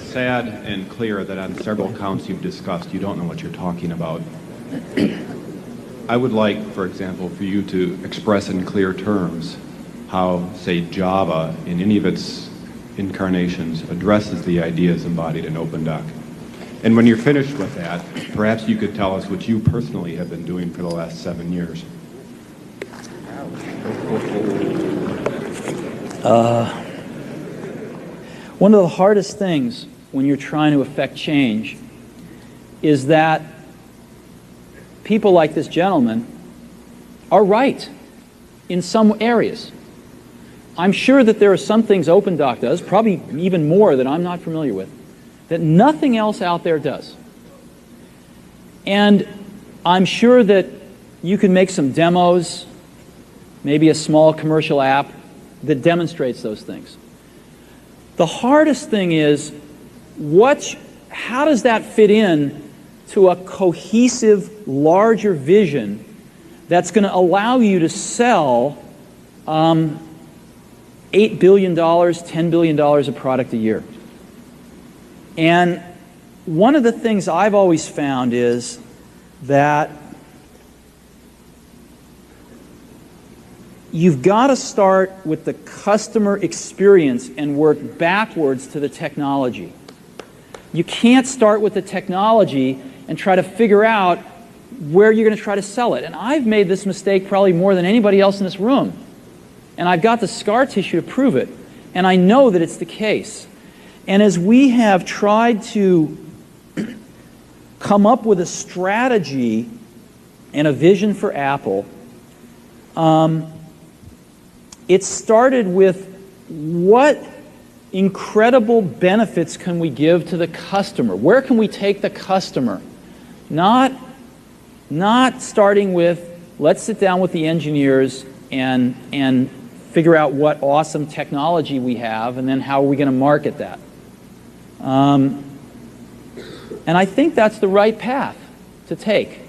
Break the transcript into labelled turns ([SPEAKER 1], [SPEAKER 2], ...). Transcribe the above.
[SPEAKER 1] sad and clear that on several counts you've discussed, you don't know what you're talking about. I would like, for example, for you to express in clear terms how, say, Java, in any of its incarnations, addresses the ideas embodied in OpenDoc. And when you're finished with that, perhaps you could tell us what you personally have been doing for the last 7 years.
[SPEAKER 2] One of the hardest things when you're trying to affect change is that people like this gentleman are right in some areas. I'm sure that there are some things OpenDoc does, probably even more that I'm not familiar with, that nothing else out there does. And I'm sure that you can make some demos, maybe a small commercial app that demonstrates those things. The hardest thing is, how does that fit in to a cohesive, larger vision that's going to allow you to sell $8 billion, $10 billion of product a year? And one of the things I've always found is that you've got to start with the customer experience and work backwards to the technology. You can't start with the technology and try to figure out where you're going to try to sell it. And I've made this mistake probably more than anybody else in this room. And I've got the scar tissue to prove it. And I know that it's the case. And as we have tried to come up with a strategy and a vision for Apple, it started with what incredible benefits can we give to the customer? Where can we take the customer? Not starting with, let's sit down with the engineers and figure out what awesome technology we have, and then how are we going to market that? And I think that's the right path to take.